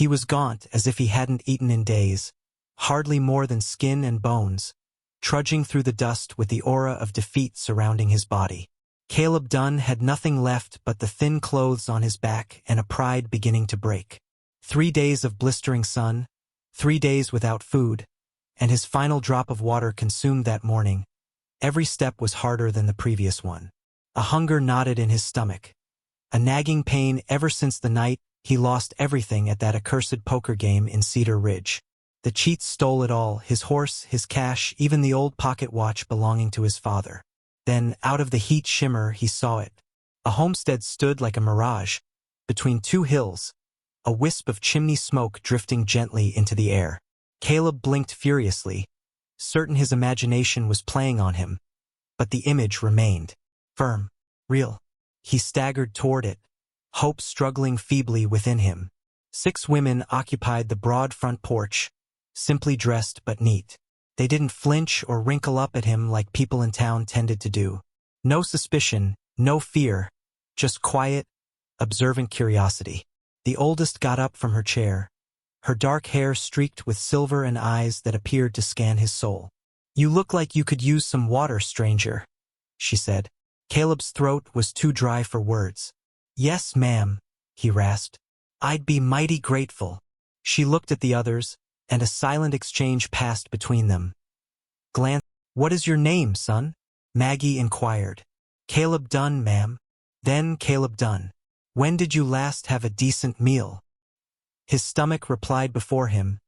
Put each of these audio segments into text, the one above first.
He was gaunt as if he hadn't eaten in days, hardly more than skin and bones, trudging through the dust with the aura of defeat surrounding his body. Caleb Dunn had nothing left but the thin clothes on his back and a pride beginning to break. 3 days of blistering sun, 3 days without food, and his final drop of water consumed that morning. Every step was harder than the previous one. A hunger knotted in his stomach, a nagging pain ever since the night he lost everything at that accursed poker game in Cedar Ridge. The cheats stole it all, his horse, his cash, even the old pocket watch belonging to his father. Then, out of the heat shimmer, he saw it. A homestead stood like a mirage, between 2 hills, a wisp of chimney smoke drifting gently into the air. Caleb blinked furiously, certain his imagination was playing on him, but the image remained. Firm. Real. He staggered toward it, hope struggling feebly within him. 6 women occupied the broad front porch, simply dressed but neat. They didn't flinch or wrinkle up at him like people in town tended to do. No suspicion, no fear, just quiet, observant curiosity. The oldest got up from her chair, her dark hair streaked with silver and eyes that appeared to scan his soul. "You look like you could use some water, stranger," she said. Caleb's throat was too dry for words. "Yes, ma'am," he rasped. "I'd be mighty grateful." She looked at the others, and a silent exchange passed between them. Glance. "What is your name, son?" Maggie inquired. "Caleb Dunn, ma'am." "Then Caleb Dunn. When did you last have a decent meal?" His stomach replied before him,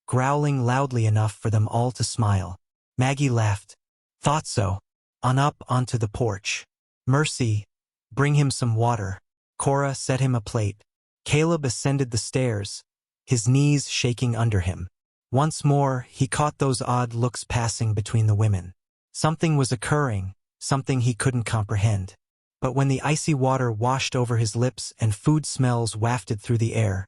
growling loudly enough for them all to smile. Maggie laughed. "Thought so." On up onto the porch. "Mercy, bring him some water." Cora set him a plate. Caleb ascended the stairs, his knees shaking under him. Once more, he caught those odd looks passing between the women. Something was occurring, something he couldn't comprehend. But when the icy water washed over his lips and food smells wafted through the air,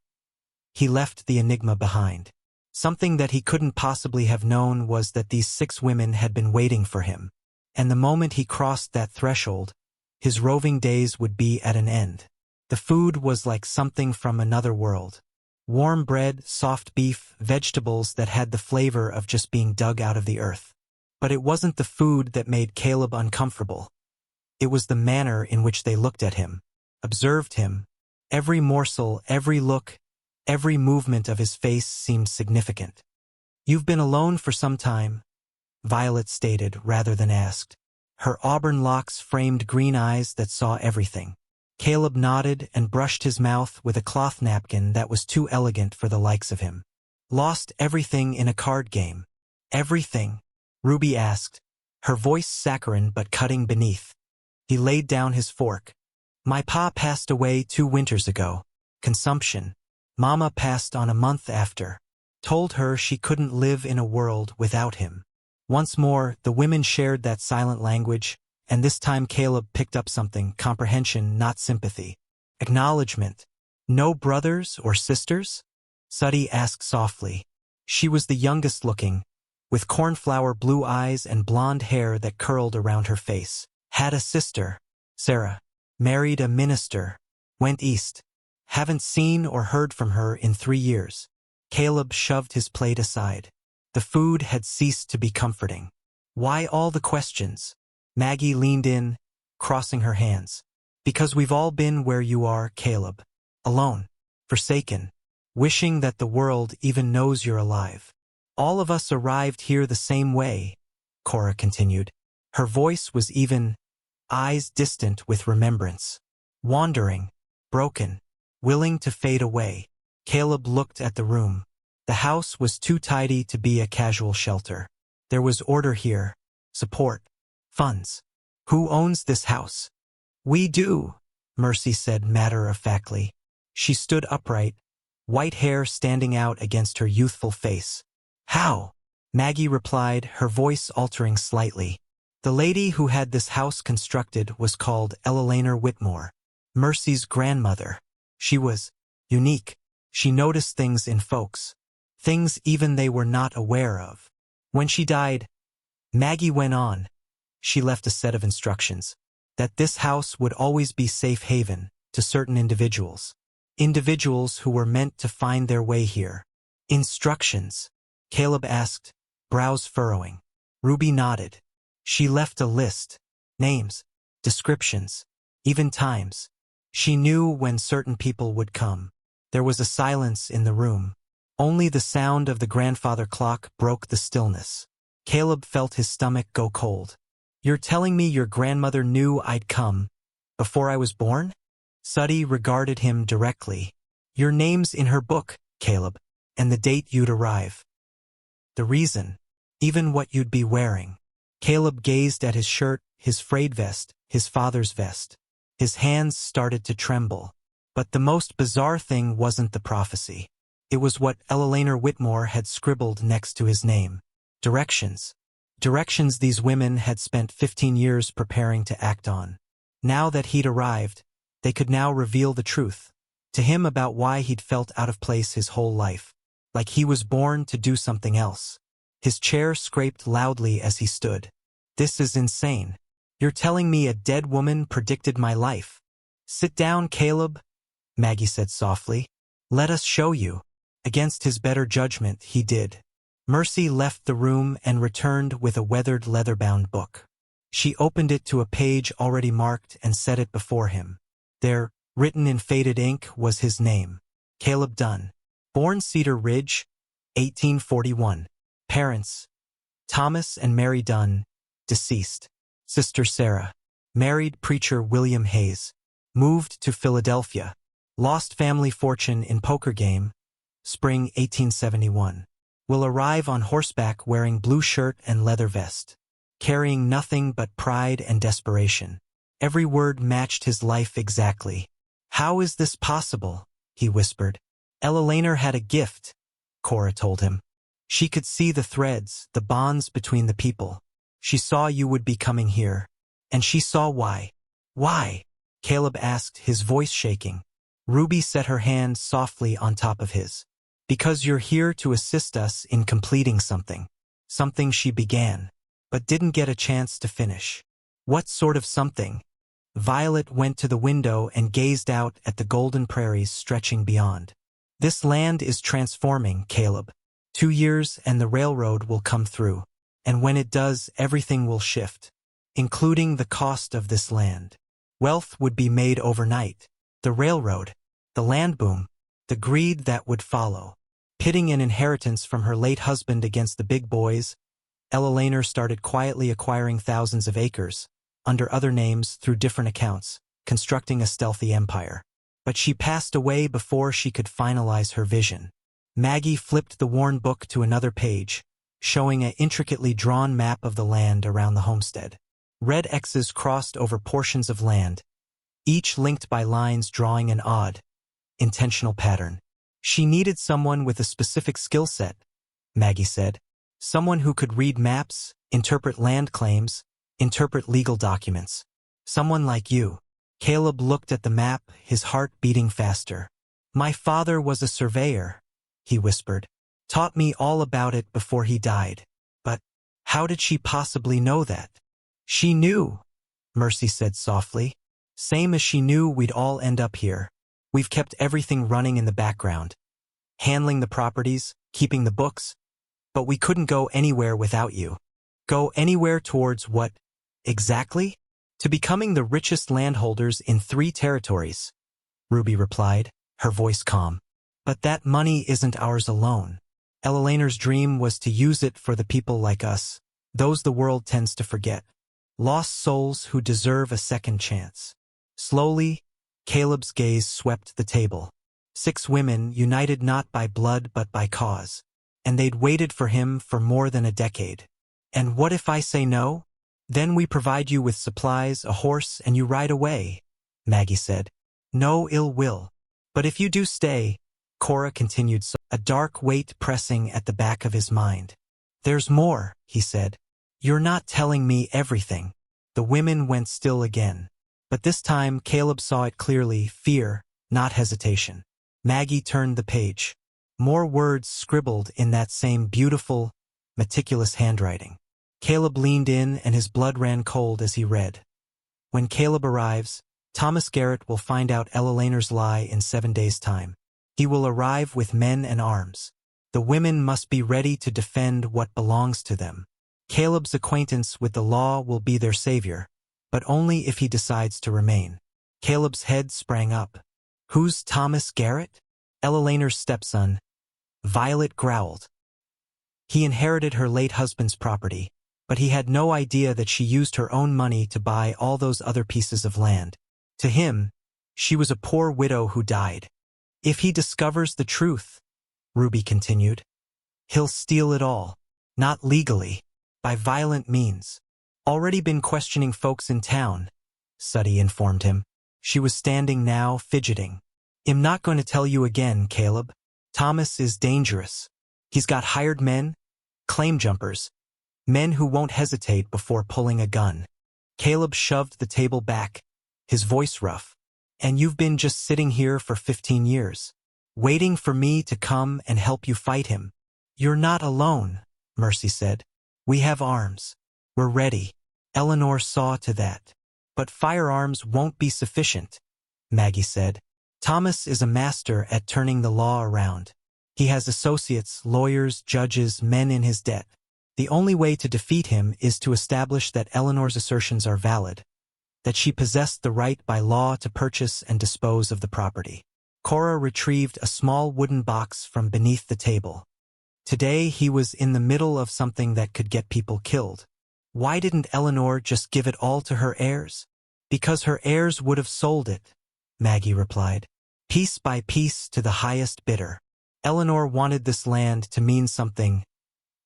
he left the enigma behind. Something that he couldn't possibly have known was that these 6 women had been waiting for him. And the moment he crossed that threshold, his roving days would be at an end. The food was like something from another world. Warm bread, soft beef, vegetables that had the flavor of just being dug out of the earth. But it wasn't the food that made Caleb uncomfortable. It was the manner in which they looked at him, observed him. Every morsel, every look, every movement of his face seemed significant. "You've been alone for some time," Violet stated rather than asked. Her auburn locks framed green eyes that saw everything. Caleb nodded and brushed his mouth with a cloth napkin that was too elegant for the likes of him. "Lost everything in a card game." "Everything?" Ruby asked, her voice saccharine but cutting beneath. He laid down his fork. "My pa passed away 2 winters ago. Consumption. Mama passed on a month after. Told her she couldn't live in a world without him." Once more, the women shared that silent language, and this time Caleb picked up something, comprehension, not sympathy. "Acknowledgement. No brothers or sisters?" Suddy asked softly. She was the youngest looking, with cornflower blue eyes and blonde hair that curled around her face. "Had a sister. Sarah. Married a minister. Went east. Haven't seen or heard from her in 3 years." Caleb shoved his plate aside. The food had ceased to be comforting. "Why all the questions?" Maggie leaned in, crossing her hands. "Because we've all been where you are, Caleb. Alone. Forsaken. Wishing that the world even knows you're alive. All of us arrived here the same way," Cora continued. Her voice was even, eyes distant with remembrance. "Wandering. Broken. Willing to fade away." Caleb looked at the room. The house was too tidy to be a casual shelter. There was order here, support, funds. "Who owns this house?" "We do," Mercy said matter-of-factly. She stood upright, white hair standing out against her youthful face. "How?" Maggie replied, her voice altering slightly. "The lady who had this house constructed was called Eleanor Whitmore, Mercy's grandmother. She was unique. She noticed things in folks. Things even they were not aware of. When she died," Maggie went on, she left a set of instructions, "that this house would always be safe haven to certain individuals. Individuals who were meant to find their way here. Instructions, Caleb asked, brows furrowing. Ruby nodded. She left a list. Names, descriptions, even times. She knew when certain people would come. There was a silence in the room. Only the sound of the grandfather clock broke the stillness. Caleb felt his stomach go cold. You're telling me your grandmother knew I'd come before I was born? Suddy regarded him directly. Your name's in her book, Caleb, and the date you'd arrive. The reason, even what you'd be wearing. Caleb gazed at his shirt, his frayed vest, his father's vest. His hands started to tremble. But the most bizarre thing wasn't the prophecy. It was what Eleanor Whitmore had scribbled next to his name. Directions. Directions these women had spent 15 years preparing to act on. Now that he'd arrived, they could now reveal the truth to him about why he'd felt out of place his whole life, like he was born to do something else. His chair scraped loudly as he stood. This is insane. You're telling me a dead woman predicted my life? Sit down, Caleb, Maggie said softly. Let us show you. Against his better judgment, he did. Mercy left the room and returned with a weathered leather-bound book. She opened it to a page already marked and set it before him. There, written in faded ink, was his name. Caleb Dunn. Born Cedar Ridge, 1841. Parents, Thomas and Mary Dunn, deceased. Sister Sarah. Married preacher William Hayes. Moved to Philadelphia. Lost family fortune in poker game. Spring 1871. Will arrive on horseback wearing blue shirt and leather vest. Carrying nothing but pride and desperation. Every word matched his life exactly. How is this possible? He whispered. Eleanor had a gift, Cora told him. She could see the threads, the bonds between the people. She saw you would be coming here. And she saw why. Why? Caleb asked, his voice shaking. Ruby set her hand softly on top of his. Because you're here to assist us in completing something. Something she began, but didn't get a chance to finish. What sort of something? Violet went to the window and gazed out at the golden prairies stretching beyond. This land is transforming, Caleb. 2 years and the railroad will come through. And when it does, everything will shift, including the cost of this land. Wealth would be made overnight. The railroad, the land boom, the greed that would follow. Pitting an inheritance from her late husband against the big boys, Eleanor started quietly acquiring thousands of acres, under other names through different accounts, constructing a stealthy empire. But she passed away before she could finalize her vision. Maggie flipped the worn book to another page, showing an intricately drawn map of the land around the homestead. Red X's crossed over portions of land, each linked by lines drawing an odd, intentional pattern. She needed someone with a specific skill set, Maggie said. Someone who could read maps, interpret land claims, interpret legal documents. Someone like you. Caleb looked at the map, his heart beating faster. My father was a surveyor, he whispered. Taught me all about it before he died. But how did she possibly know that? She knew, Mercy said softly. Same as she knew we'd all end up here. We've kept everything running in the background. Handling the properties, keeping the books. But we couldn't go anywhere without you. Go anywhere towards what, exactly? To becoming the richest landholders in 3 territories, Ruby replied, her voice calm. But that money isn't ours alone. Eleanor's dream was to use it for the people like us, those the world tends to forget. Lost souls who deserve a second chance. Slowly, Caleb's gaze swept the table. 6 women united not by blood but by cause. And they'd waited for him for more than a decade. And what if I say no? Then we provide you with supplies, a horse, and you ride away, Maggie said. No ill will. But if you do stay, Cora continued, a dark weight pressing at the back of his mind. There's more, he said. You're not telling me everything. The women went still again. But this time Caleb saw it clearly, fear, not hesitation. Maggie turned the page. More words scribbled in that same beautiful, meticulous handwriting. Caleb leaned in and his blood ran cold as he read. When Caleb arrives, Thomas Garrett will find out Eleanor's lie in 7 days' time. He will arrive with men and arms. The women must be ready to defend what belongs to them. Caleb's acquaintance with the law will be their savior, but only if he decides to remain. Caleb's head sprang up. Who's Thomas Garrett? Eleanor's stepson. Violet growled. He inherited her late husband's property, but he had no idea that she used her own money to buy all those other pieces of land. To him, she was a poor widow who died. If he discovers the truth, Ruby continued, he'll steal it all. Not legally, by violent means. Already been questioning folks in town, Suddy informed him. She was standing now, fidgeting. I'm not going to tell you again, Caleb. Thomas is dangerous. He's got hired men, claim jumpers, men who won't hesitate before pulling a gun. Caleb shoved the table back, his voice rough. And you've been just sitting here for 15 years, waiting for me to come and help you fight him. You're not alone, Mercy said. We have arms. We're ready. Eleanor saw to that. But firearms won't be sufficient, Maggie said. Thomas is a master at turning the law around. He has associates, lawyers, judges, men in his debt. The only way to defeat him is to establish that Eleanor's assertions are valid, that she possessed the right by law to purchase and dispose of the property. Cora retrieved a small wooden box from beneath the table. Today he was in the middle of something that could get people killed. Why didn't Eleanor just give it all to her heirs? Because her heirs would have sold it, Maggie replied. Piece by piece to the highest bidder. Eleanor wanted this land to mean something.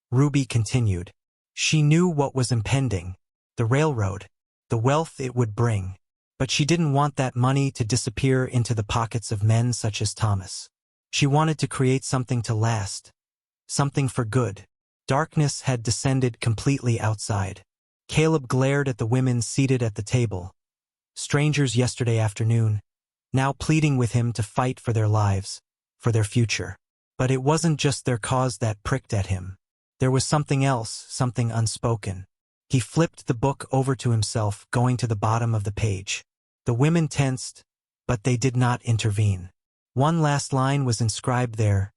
Ruby continued. She knew what was impending. The railroad. The wealth it would bring. But she didn't want that money to disappear into the pockets of men such as Thomas. She wanted to create something to last. Something for good. Darkness had descended completely outside. Caleb glared at the women seated at the table. Strangers yesterday afternoon, now pleading with him to fight for their lives, for their future. But it wasn't just their cause that pricked at him. There was something else, something unspoken. He flipped the book over to himself, going to the bottom of the page. The women tensed, but they did not intervene. One last line was inscribed there,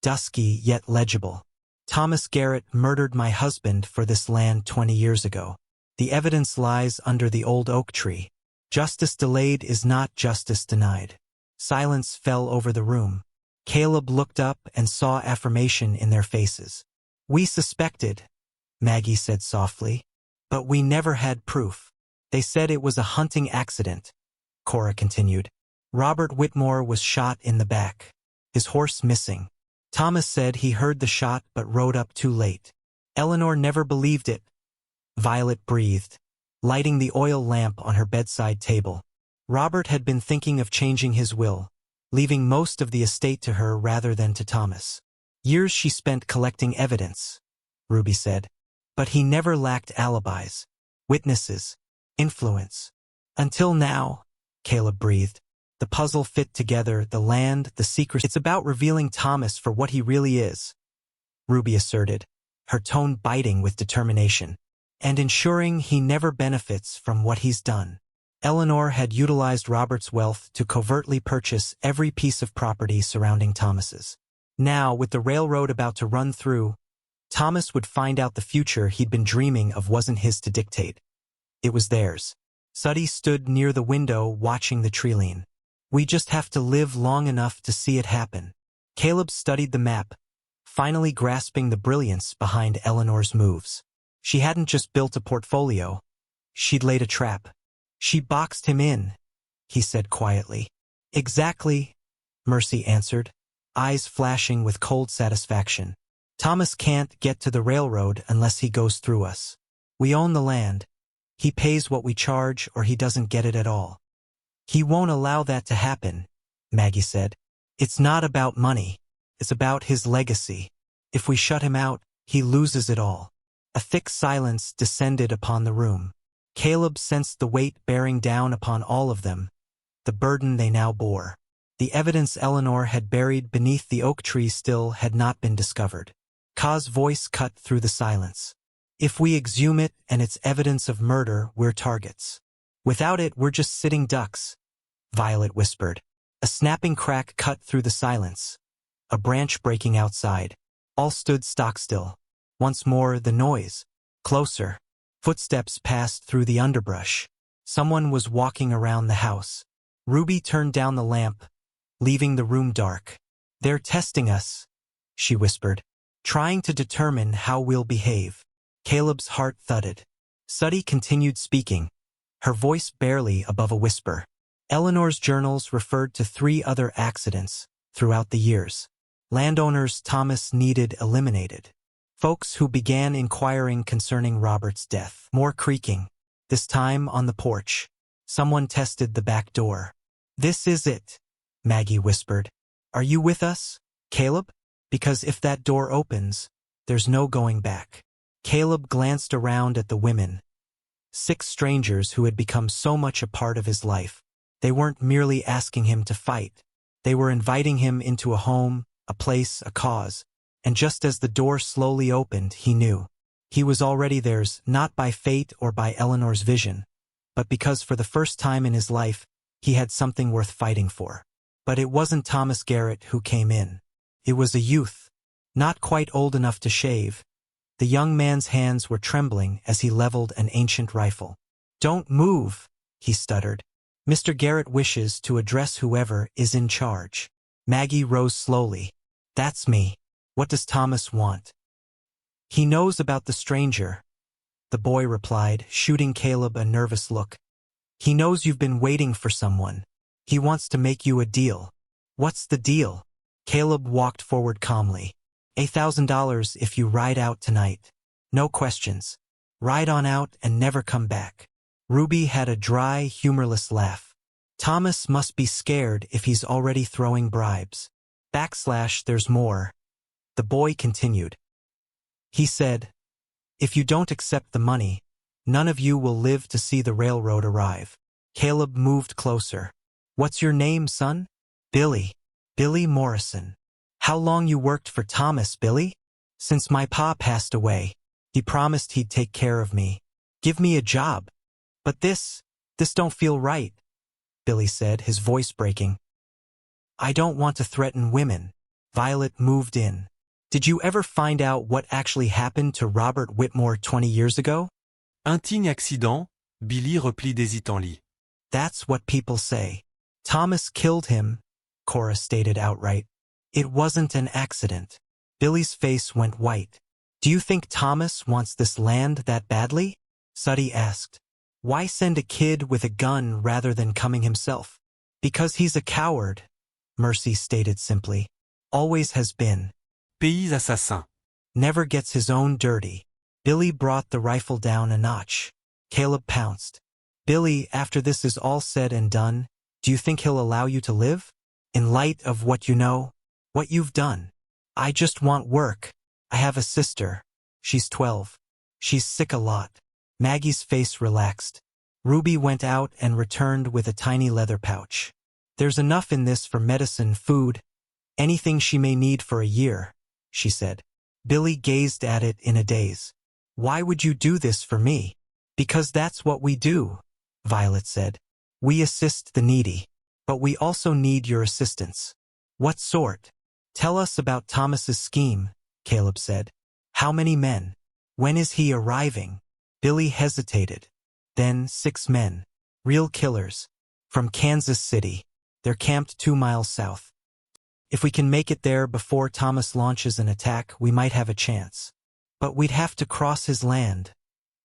dusky yet legible. Thomas Garrett murdered my husband for this land 20 years ago. The evidence lies under the old oak tree. Justice delayed is not justice denied. Silence fell over the room. Caleb looked up and saw affirmation in their faces. We suspected, Maggie said softly, but we never had proof. They said it was a hunting accident, Cora continued. Robert Whitmore was shot in the back, his horse missing. Thomas said he heard the shot but rode up too late. Eleanor never believed it. Violet breathed, lighting the oil lamp on her bedside table. Robert had been thinking of changing his will, leaving most of the estate to her rather than to Thomas. Years she spent collecting evidence, Ruby said. But he never lacked alibis, witnesses, influence. Until now, Caleb breathed. The puzzle fit together, the land, the secret. It's about revealing Thomas for what he really is, Ruby asserted, her tone biting with determination, and ensuring he never benefits from what he's done. Eleanor had utilized Robert's wealth to covertly purchase every piece of property surrounding Thomas's. Now, with the railroad about to run through, Thomas would find out the future he'd been dreaming of wasn't his to dictate. It was theirs. Suddy stood near the window watching the treeline. We just have to live long enough to see it happen. Caleb studied the map, finally grasping the brilliance behind Eleanor's moves. She hadn't just built a portfolio. She'd laid a trap. She boxed him in, he said quietly. Exactly, Mercy answered, eyes flashing with cold satisfaction. Thomas can't get to the railroad unless he goes through us. We own the land. He pays what we charge or he doesn't get it at all. He won't allow that to happen, Maggie said. It's not about money. It's about his legacy. If we shut him out, he loses it all. A thick silence descended upon the room. Caleb sensed the weight bearing down upon all of them, the burden they now bore. The evidence Eleanor had buried beneath the oak tree still had not been discovered. Ka's voice cut through the silence. If we exhume it and it's evidence of murder, we're targets. Without it, we're just sitting ducks. Violet whispered. A snapping crack cut through the silence. A branch breaking outside. All stood stock-still. Once more, the noise. Closer. Footsteps passed through the underbrush. Someone was walking around the house. Ruby turned down the lamp, leaving the room dark. They're testing us, she whispered, trying to determine how we'll behave. Caleb's heart thudded. Suddy continued speaking, her voice barely above a whisper. Eleanor's journals referred to 3 other accidents throughout the years. Landowners Thomas needed eliminated. Folks who began inquiring concerning Robert's death. More creaking. This time on the porch. Someone tested the back door. This is it, Maggie whispered. Are you with us, Caleb? Because if that door opens, there's no going back. Caleb glanced around at the women. 6 strangers who had become so much a part of his life. They weren't merely asking him to fight. They were inviting him into a home, a place, a cause. And just as the door slowly opened, he knew. He was already theirs, not by fate or by Eleanor's vision, but because for the first time in his life, he had something worth fighting for. But it wasn't Thomas Garrett who came in. It was a youth, not quite old enough to shave. The young man's hands were trembling as he leveled an ancient rifle. Don't move, he stuttered. Mr. Garrett wishes to address whoever is in charge. Maggie rose slowly. That's me. What does Thomas want? He knows about the stranger, the boy replied, shooting Caleb a nervous look. He knows you've been waiting for someone. He wants to make you a deal. What's the deal? Caleb walked forward calmly. $1,000 if you ride out tonight. No questions. Ride on out and never come back. Ruby had a dry, humorless laugh. Thomas must be scared if he's already throwing bribes. / there's more. The boy continued. He said, if you don't accept the money, none of you will live to see the railroad arrive. Caleb moved closer. What's your name, son? Billy. Billy Morrison. How long you worked for Thomas, Billy? Since my pa passed away. He promised he'd take care of me. Give me a job. But this don't feel right, Billy said, his voice breaking. I don't want to threaten women. Violet moved in. Did you ever find out what actually happened to Robert Whitmore 20 years ago? Intigne accident, Billy replie des Italie. That's what people say. Thomas killed him, Cora stated outright. It wasn't an accident. Billy's face went white. Do you think Thomas wants this land that badly? Suddy asked. Why send a kid with a gun rather than coming himself? Because he's a coward, Mercy stated simply. Always has been. Pays assassin. Never gets his own dirty. Billy brought the rifle down a notch. Caleb pounced. Billy, after this is all said and done, do you think he'll allow you to live? In light of what you know, what you've done? I just want work. I have a sister. She's 12. She's sick a lot. Maggie's face relaxed. Ruby went out and returned with a tiny leather pouch. There's enough in this for medicine, food, anything she may need for a year, she said. Billy gazed at it in a daze. Why would you do this for me? Because that's what we do, Violet said. We assist the needy. But we also need your assistance. What sort? Tell us about Thomas's scheme, Caleb said. How many men? When is he arriving? Billy hesitated. Then 6 men. Real killers. From Kansas City. They're camped 2 miles south. If we can make it there before Thomas launches an attack, we might have a chance. But we'd have to cross his land,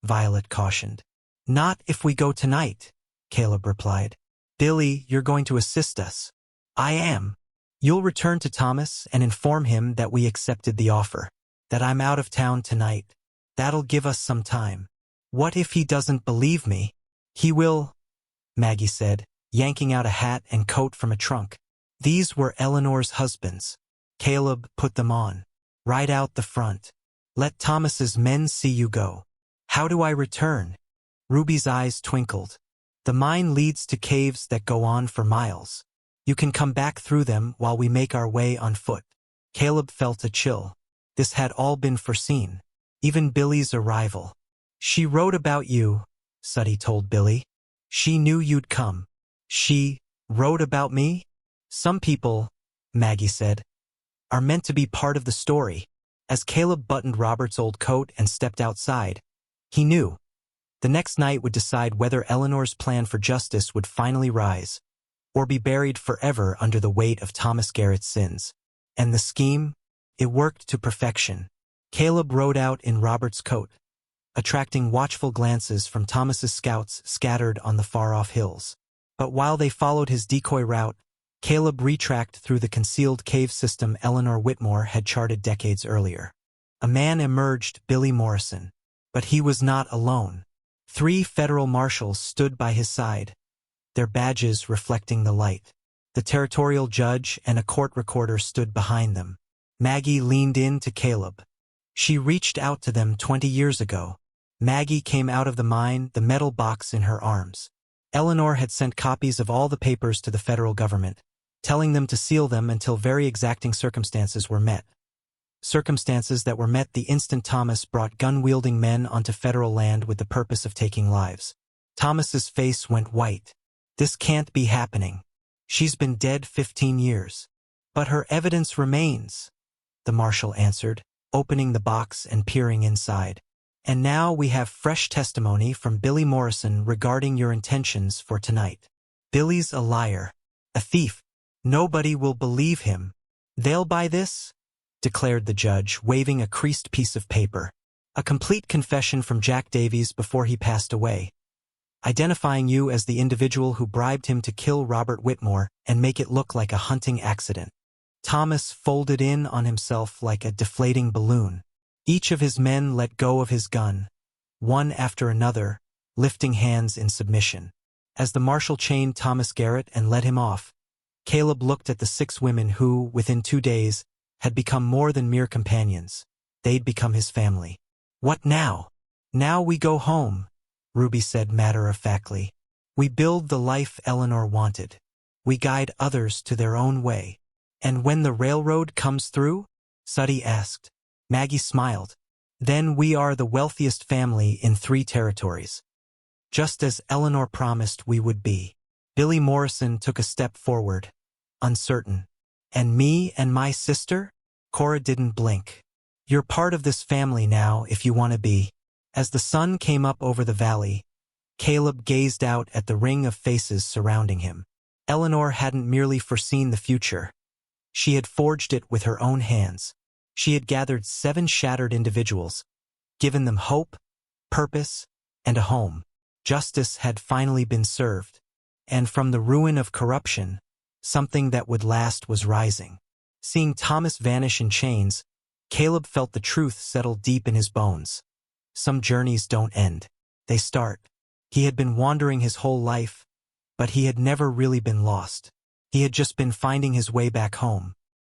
Violet cautioned. Not if we go tonight, Caleb replied. Billy, you're going to assist us. I am. You'll return to Thomas and inform him that we accepted the offer. That I'm out of town tonight. That'll give us some time. What if he doesn't believe me? He will, Maggie said, yanking out a hat and coat from a trunk. These were Eleanor's husbands. Caleb put them on. Ride out the front. Let Thomas's men see you go. How do I return? Ruby's eyes twinkled. The mine leads to caves that go on for miles. You can come back through them while we make our way on foot. Caleb felt a chill. This had all been foreseen. Even Billy's arrival. She wrote about you, Suddy told Billy. She knew you'd come. She, Wrote about me? Some people, Maggie said, are meant to be part of the story. As Caleb buttoned Robert's old coat and stepped outside, he knew the next night would decide whether Eleanor's plan for justice would finally rise or be buried forever under the weight of Thomas Garrett's sins. And the scheme? It worked to perfection. Caleb rode out in Robert's coat, attracting watchful glances from Thomas's scouts scattered on the far-off hills. But while they followed his decoy route, Caleb retracked through the concealed cave system Eleanor Whitmore had charted decades earlier. A man emerged, Billy Morrison. But he was not alone. 3 federal marshals stood by his side, their badges reflecting the light. The territorial judge and a court recorder stood behind them. Maggie leaned in to Caleb. She reached out to them 20 years ago. Maggie came out of the mine, the metal box in her arms. Eleanor had sent copies of all the papers to the federal government, telling them to seal them until very exacting circumstances were met. Circumstances that were met the instant Thomas brought gun-wielding men onto federal land with the purpose of taking lives. Thomas's face went white. This can't be happening. She's been dead 15 years. But her evidence remains, the marshal answered, opening the box and peering inside. And now we have fresh testimony from Billy Morrison regarding your intentions for tonight. Billy's a liar, a thief. Nobody will believe him. They'll buy this, declared the judge, waving a creased piece of paper. A complete confession from Jack Davies before he passed away, identifying you as the individual who bribed him to kill Robert Whitmore and make it look like a hunting accident. Thomas folded in on himself like a deflating balloon. Each of his men let go of his gun, one after another, lifting hands in submission. As the marshal chained Thomas Garrett and led him off, Caleb looked at the 6 women who, within 2 days, had become more than mere companions. They'd become his family. What now? Now we go home, Ruby said matter-of-factly. We build the life Eleanor wanted. We guide others to their own way. And when the railroad comes through? Suddy asked. Maggie smiled. Then we are the wealthiest family in 3 territories. Just as Eleanor promised we would be. Billy Morrison took a step forward, uncertain. And me and my sister? Cora didn't blink. You're part of this family now if you want to be. As the sun came up over the valley, Caleb gazed out at the ring of faces surrounding him. Eleanor hadn't merely foreseen the future. She had forged it with her own hands. She had gathered 7 shattered individuals, given them hope, purpose, and a home. Justice had finally been served. And from the ruin of corruption, something that would last was rising. Seeing Thomas vanish in chains, Caleb felt the truth settle deep in his bones. Some journeys don't end. They start. He had been wandering his whole life, but he had never really been lost. He had just been finding his way back home.